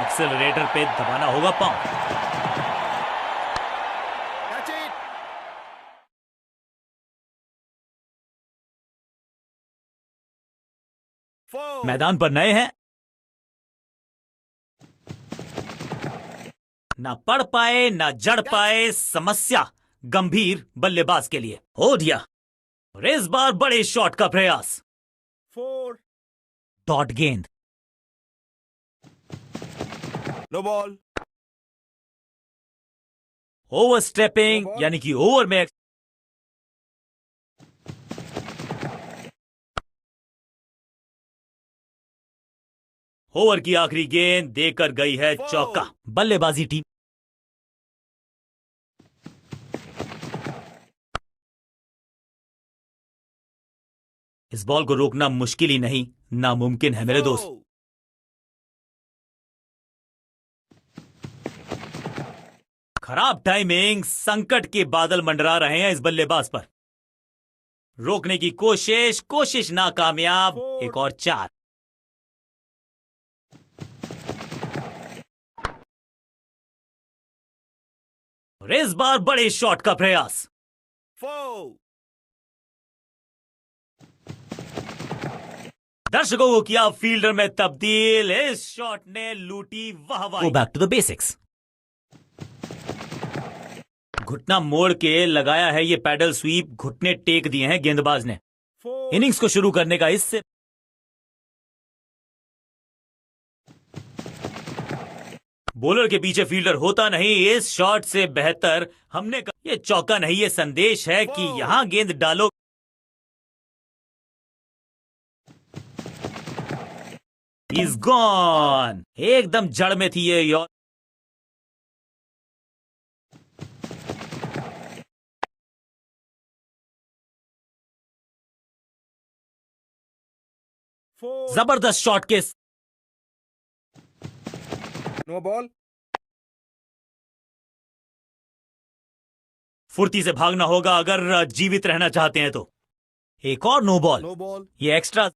Accelerator पे दबाना होगा पांव। Catch it. 4. मैदान पर नए हैं, ना पढ़ पाए ना जड़ पाए, समस्या गंभीर बल्लेबाज के लिए। हो दिया, और इस बार बड़े शॉट का प्रयास। 4. डॉट गेंद, No ball. ओवर स्टेपिंग यानी कि ओवर में ओवर की आखिरी गेंद देकर गई है चौका। बल्लेबाजी टीम इस बॉल को रोकना मुश्किल ही नहीं, नामुमकिन है मेरे दोस्त। खराब टाइमिंग, संकट के बादल मंडरा रहे हैं इस बल्लेबाज पर। रोकने की कोशिश नाकामयाब। एक और 4। और इस बार बड़े शॉट का प्रयास। 4. दर्शकों को किया फील्डर में तब्दील, इस शॉट ने लूटी वाहवाही। Go back to the basics. घुटना मोड़ के लगाया है ये पैडल स्वीप, घुटने टेक दिए हैं गेंदबाज ने। 4. इनिंग्स को शुरू करने का इससे बॉलर के पीछे फील्डर होता नहीं। इस शॉट से बेहतर हमने ये चौका नहीं, ये संदेश है कि यहां गेंद डालो। इज गॉन, एकदम जड़ में थी ये यार। जबरदस्त शॉट के No ball. फुर्ती से भागना होगा अगर जीवित रहना चाहते हैं तो। एक और नो बॉल। No ball. ये एक्स्ट्रा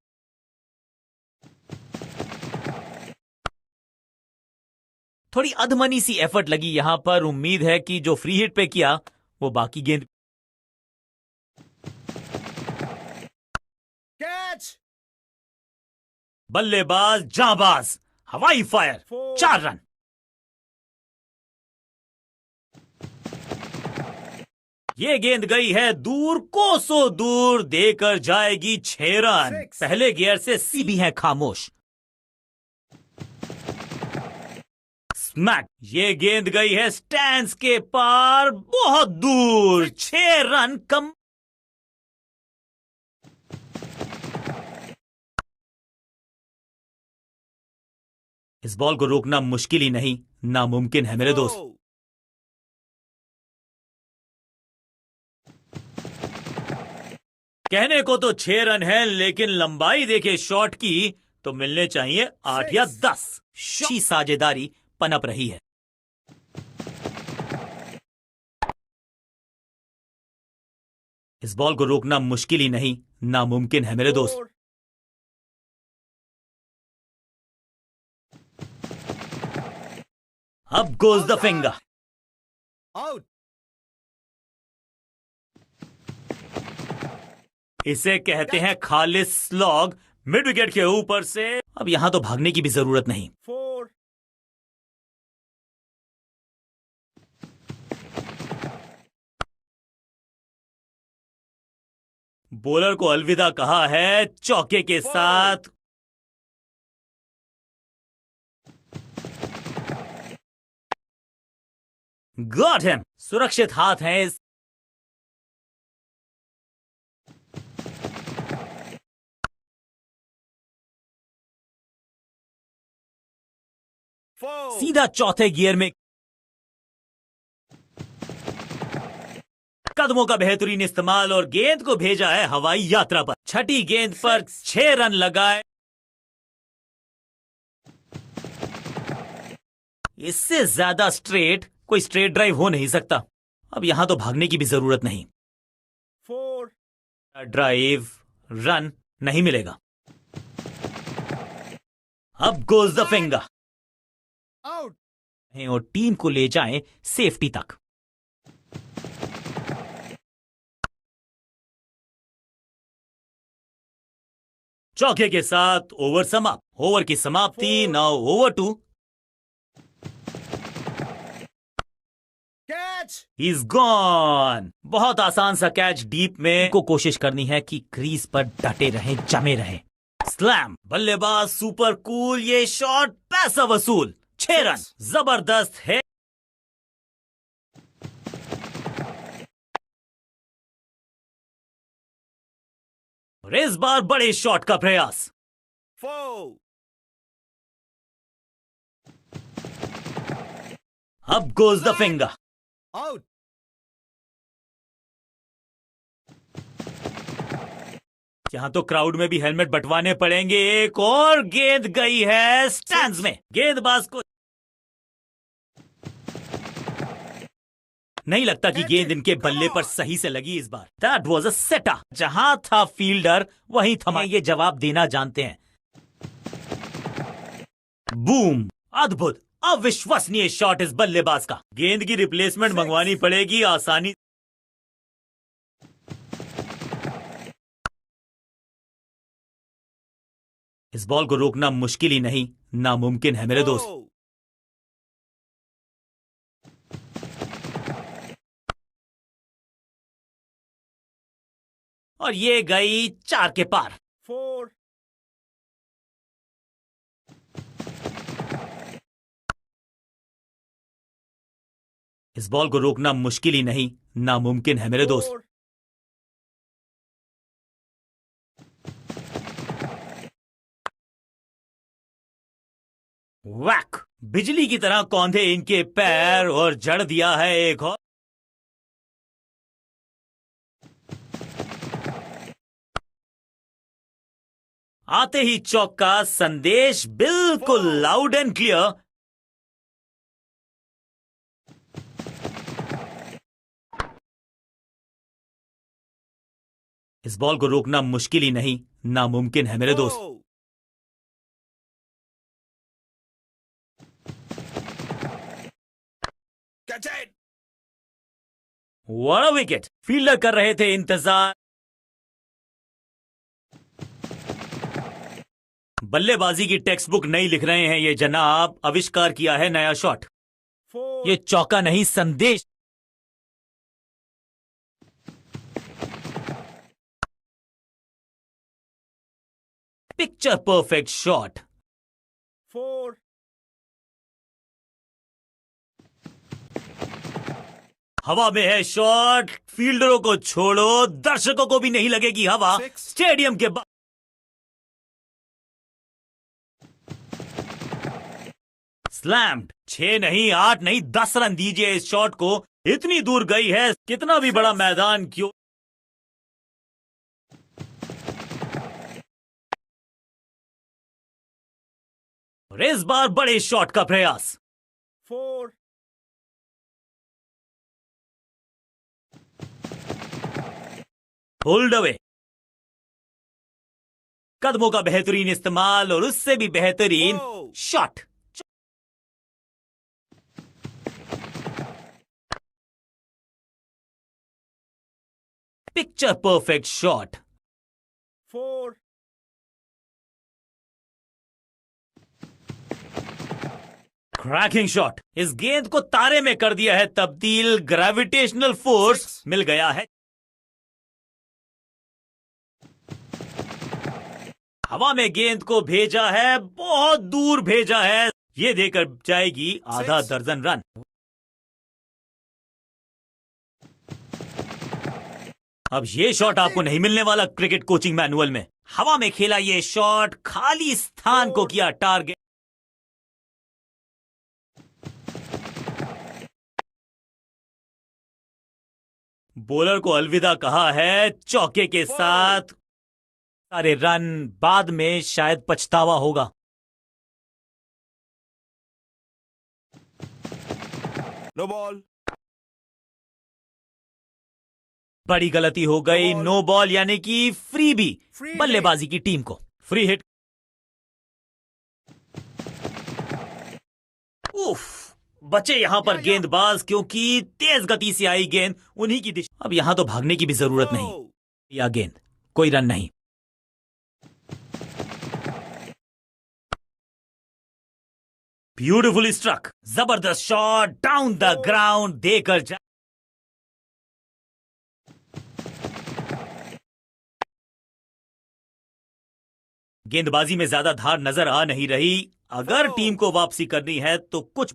थोड़ी अधमनी सी एफर्ट लगी यहां पर। उम्मीद है कि जो फ्री हिट पे किया वो बाकी गेंद। Catch. बल्लेबाज जांबाज, हवाई फायर। 4 रन। ये गेंद गई है दूर, कोसों दूर, देकर जाएगी 6 रन। 6. पहले गियर से सीबी है खामोश। स्मैक, ये गेंद गई है स्टैंड्स के पार, बहुत दूर। 6 रन कम। इस बॉल को रोकना मुश्किल ही नहीं, नामुमकिन है मेरे दोस्त। Oh. कहने को तो 6 रन है, लेकिन लंबाई देखे शॉट की तो मिलने चाहिए 8 या 10। अच्छी साझेदारी पनप रही है। इस बॉल को रोकना मुश्किल ही नहीं, नामुमकिन है मेरे दोस्त। 4. अब गोज द फिंगर। Out. इसे कहते हैं खालिस स्लॉग, मिड विकेट के ऊपर से। अब यहां तो भागने की भी जरूरत नहीं। 4. बॉलर को अलविदा कहा है चौके के साथ। गॉट हिम, सुरक्षित हाथ हैं इस। सीधा चौथे गियर में। कदमों का बेहतरीन इस्तेमाल और गेंद को भेजा है हवाई यात्रा पर। छठी गेंद पर 6 रन लगाए। इससे ज्यादा स्ट्रेट कोई स्ट्रेट ड्राइव हो नहीं सकता। अब यहां तो भागने की भी जरूरत नहीं। 4. ड्राइव रन नहीं मिलेगा। अब गोज द फिंगर। Out. और टीम को ले जाएं सेफ्टी तक। चौके के साथ ओवर समाप्त। ओवर की समाप्ति। Now over 2। Catch. He is gone. बहुत आसान सा कैच डीप में को कोशिश करनी है कि क्रीज पर डटे रहें, जमे रहें। स्लैम। बल्लेबाज सुपर कूल। ये शॉट पैसा वसूल। 6 रन। जबरदस्त है। और इस बार बड़े शॉट का प्रयास। 4. अब गोज द फिंगर। Out. यहां तो क्राउड में भी हेलमेट बंटवाने पड़ेंगे। एक और गेंद गई है स्टैंड्स में। गेंदबाज को नहीं लगता कि गेंद इनके बल्ले पर सही से लगी इस बार। दैट वॉज अ सेटा। जहां था फील्डर वहीं थमा। ये जवाब देना जानते हैं। बूम। अद्भुत, अविश्वसनीय शॉट इस बल्लेबाज का। गेंद की रिप्लेसमेंट मंगवानी पड़ेगी आसानी। इस बॉल को रोकना मुश्किल ही नहीं, नामुमकिन है मेरे दोस्त। Oh. और ये गई 4 के पार। 4. इस बॉल को रोकना मुश्किल ही नहीं, नामुमकिन है मेरे दोस्त। 4. वैक। बिजली की तरह कौंधे इनके पैर और जड़ दिया है एक और। आते ही चौका। संदेश बिल्कुल लाउड एंड क्लियर। इस बॉल को रोकना मुश्किल ही नहीं, नामुमकिन है मेरे दोस्त। Oh. Catch it. What a wicket. Fielder कर रहे थे इंतजार। बल्लेबाजी की टेक्स्ट बुक नहीं लिख रहे हैं ये जनाब। आविष्कार किया है नया शॉट। 4. ये चौका नहीं, संदेश। Picture perfect shot. 4. हवा में है शॉट। फील्डरों को छोड़ो, दर्शकों को भी नहीं लगेगी हवा। 6. स्टेडियम के बाद स्लैम्ड। 6 नहीं, 8 नहीं, 10 रन दीजिए इस शॉट को। इतनी दूर गई है, कितना भी बड़ा मैदान क्यों। और इस बार बड़े शॉट का प्रयास। 4. Hold away. कदमों का बेहतरीन इस्तेमाल और उससे भी बेहतरीन Oh. Shot. Picture perfect shot. 4. Cracking shot. इस गेंद को तारे में कर दिया है तब्दील। Gravitational force 6. मिल गया है। हवा में गेंद को भेजा है, बहुत दूर भेजा है। ये देकर जाएगी आधा 6. दर्जन रन। अब ये शॉट आपको नहीं मिलने वाला क्रिकेट कोचिंग मैनुअल में। हवा में खेला ये शॉट, खाली स्थान को किया टारगेट। बॉलर को अलविदा कहा है चौके के साथ। सारे रन बाद में शायद पछतावा होगा। No ball. बड़ी गलती हो गई। No ball. नो बॉल यानी कि फ्री भी Free बल्लेबाजी की टीम को। Free hit. उफ, बचे यहां पर गेंदबाज क्योंकि तेज गति से आई गेंद उन्हीं की दिशा। अब यहां तो भागने की भी जरूरत नहीं। Oh. या गेंद, कोई रन नहीं। ब्यूटिफुली स्ट्रक, जबरदस्त शॉट डाउन द ग्राउंड देकर जा। गेंदबाजी में ज्यादा धार नजर आ नहीं रही। अगर टीम को वापसी करनी है तो कुछ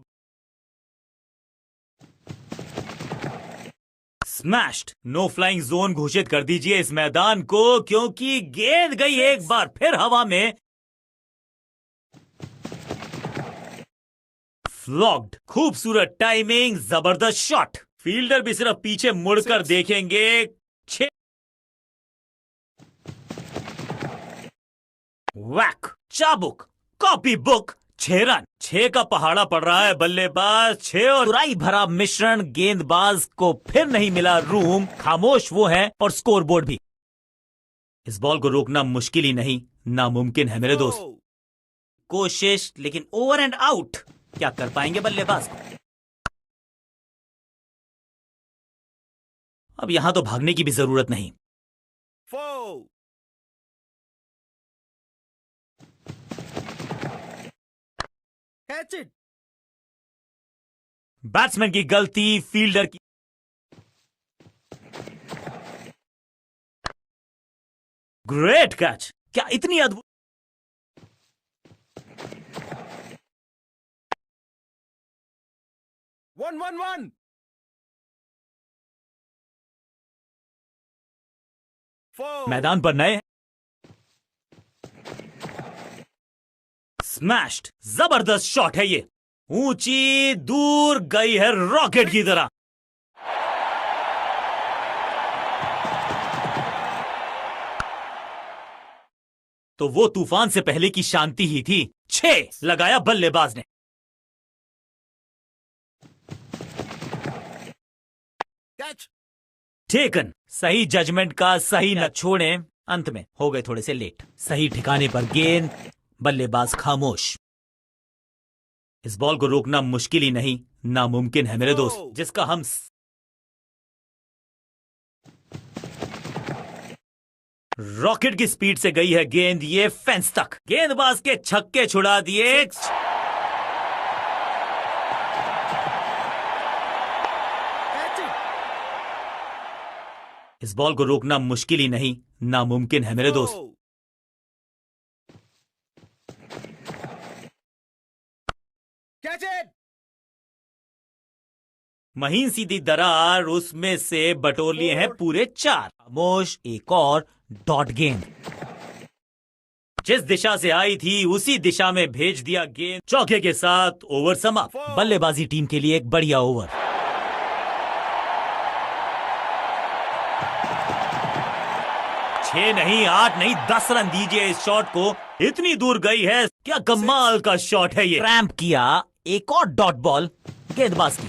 स्मैश्ड। नो फ्लाइंग जोन घोषित कर दीजिए इस मैदान को, क्योंकि गेंद गई एक बार फिर हवा में। फ्लॉग्ड। खूबसूरत टाइमिंग, जबरदस्त शॉट। फील्डर भी सिर्फ पीछे मुड़कर देखेंगे। 6 वैक, चाबुक, कॉपी बुक, 6 रन। 6 का पहाड़ा पड़ रहा है बल्लेबाज। 6 और तुराई भरा मिश्रण। गेंदबाज को फिर नहीं मिला रूम। खामोश वो है और स्कोरबोर्ड भी। इस बॉल को रोकना मुश्किल ही नहीं, नामुमकिन है मेरे दोस्त। कोशिश, लेकिन ओवर एंड आउट। क्या कर पाएंगे बल्लेबाज को? अब यहां तो भागने की भी जरूरत नहीं। 4. Catch it. बैट्समैन की गलती, फील्डर की। Great catch. क्या इतनी अद्भुत। 1-1-1. 4. मैदान पर नए। स्मैश्ड। जबरदस्त शॉट है ये। ऊंची दूर गई है रॉकेट की तरह। तो वो तूफान से पहले की शांति ही थी। 6 लगाया बल्लेबाज ने। Catch. टेकन। सही जजमेंट का सही न छोड़ें। अंत में हो गए थोड़े से लेट। सही ठिकाने पर गेंद, बल्लेबाज खामोश। इस बॉल को रोकना मुश्किल ही नहीं, नामुमकिन है मेरे दोस्त। जिसका हम रॉकेट की स्पीड से गई है गेंद, ये फेंस तक। गेंदबाज के छक्के छुड़ा दिए। Catch it. इस बॉल को रोकना मुश्किल ही नहीं, नामुमकिन है मेरे दोस्त। 4. Catch it. महीन सीधी दरार, उसमें से बटोर लिए हैं पूरे 4। खामोश, एक और डॉट गेंद। जिस दिशा से आई थी उसी दिशा में भेज दिया गेंद। चौके के साथ ओवर समाप्त। बल्लेबाजी टीम के लिए एक बढ़िया ओवर। 6 नहीं, 8 नहीं, 10 रन दीजिए इस शॉट को। इतनी दूर गई है। क्या कमाल का शॉट है ये। क्रैम्प किया। एक और डॉट बॉल गेंदबाज की।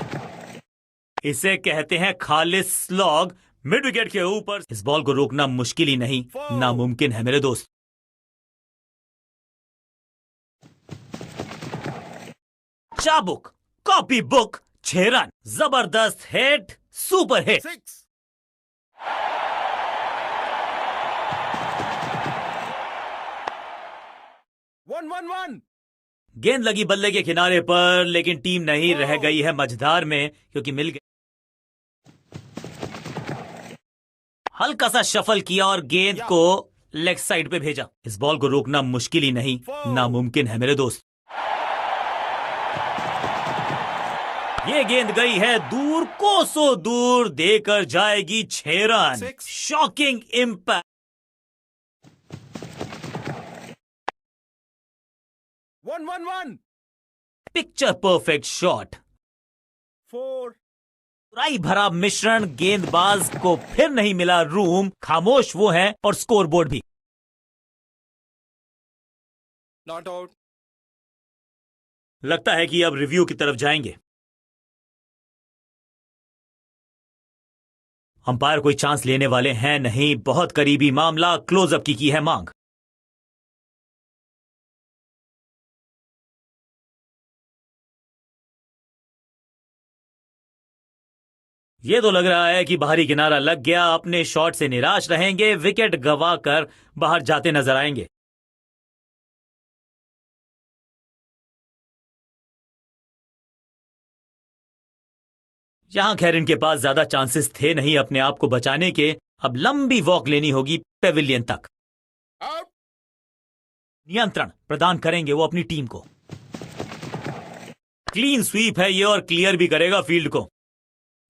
इसे कहते हैं खालिस स्लॉग, मिड विकेट के ऊपर। इस बॉल को रोकना मुश्किल ही नहीं, नामुमकिन है मेरे दोस्त। चाबुक, कॉपी बुक, 6 रन। जबरदस्त हिट, सुपर हिट। 6. 1-1-1. गेंद लगी बल्ले के किनारे पर, लेकिन टीम नहीं रह गई है मझधार में, क्योंकि मिल गई। हल्का सा शफल किया और गेंद को लेग साइड पे भेजा। इस बॉल को रोकना मुश्किल ही नहीं, नामुमकिन है मेरे दोस्त। ये गेंद गई है दूर, कोसों दूर, देकर जाएगी 6 run. 6. Shocking impact. 1-1-1. Picture perfect shot. 4. राई भरा मिश्रण। गेंदबाज को फिर नहीं मिला रूम। खामोश वो है और स्कोरबोर्ड भी। Not out. लगता है कि अब रिव्यू की तरफ जाएंगे। अंपायर कोई चांस लेने वाले हैं नहीं। बहुत करीबी मामला, क्लोजअप की है मांग। ये तो लग रहा है कि बाहरी किनारा लग गया। अपने शॉट से निराश रहेंगे, विकेट गवा कर बाहर जाते नजर आएंगे। यहां खैर इनके पास ज्यादा चांसेस थे नहीं अपने आप को बचाने के। अब लंबी वॉक लेनी होगी पेविलियन तक। Out. नियंत्रण प्रदान करेंगे वो अपनी टीम को। क्लीन स्वीप है ये और क्लियर भी करेगा फील्ड को।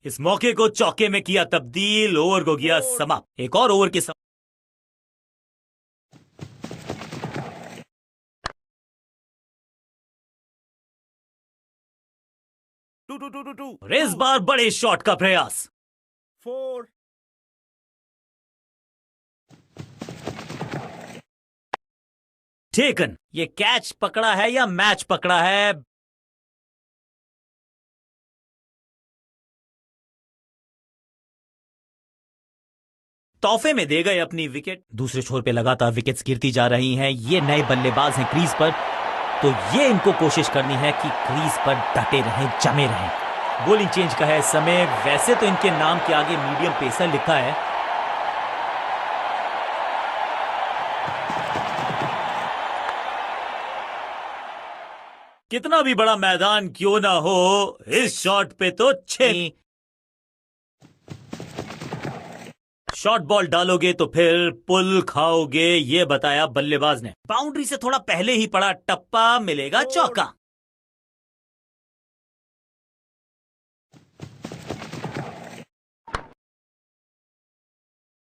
इस मौके को चौके में किया तब्दील, ओवर को किया समाप्त। एक और ओवर के समाप्त। Two. और इस बार बड़े शॉट का प्रयास। 4. टेकन। ये कैच पकड़ा है या मैच पकड़ा है? तोहफे में दे गए अपनी विकेट। दूसरे छोर पे लगातार विकेट्स गिरती जा रही हैं। ये नए बल्लेबाज हैं क्रीज पर, तो ये इनको कोशिश करनी है कि क्रीज पर डटे रहें, जमे रहें। बॉलिंग चेंज का है समय। वैसे तो इनके नाम के आगे मीडियम पेसर लिखा है। कितना भी बड़ा मैदान क्यों ना हो, इस शॉट पे तो 6। शॉर्ट बॉल डालोगे तो फिर पुल खाओगे, ये बताया बल्लेबाज ने। बाउंड्री से थोड़ा पहले ही पड़ा टप्पा, मिलेगा चौका।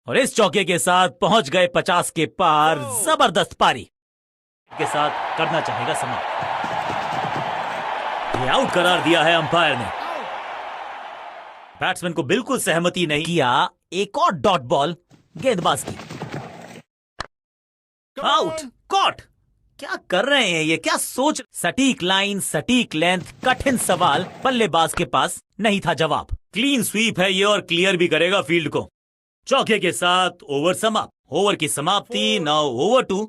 और इस चौके के साथ पहुंच गए 50 के पार। जबरदस्त पारी के साथ करना चाहेगा समाप्त। ये आउट करार दिया है अंपायर ने। बैट्समैन को बिल्कुल सहमति नहीं किया। एक और डॉट बॉल गेंदबाज की। आउट। कॉट। क्या कर रहे हैं ये, क्या सोच? सटीक लाइन, सटीक लेंथ, कठिन सवाल। बल्लेबाज के पास नहीं था जवाब। क्लीन स्वीप है ये और क्लियर भी करेगा फील्ड को। चौके के साथ ओवर समाप्त। ओवर की समाप्ति। Now over 2।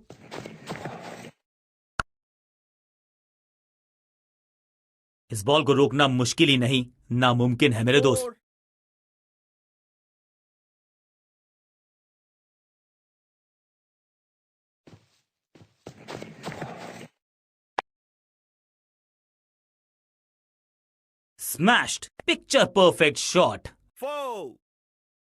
इस बॉल को रोकना मुश्किल ही नहीं, नामुमकिन है मेरे दोस्त। 4. Smashed. Picture perfect shot. 4.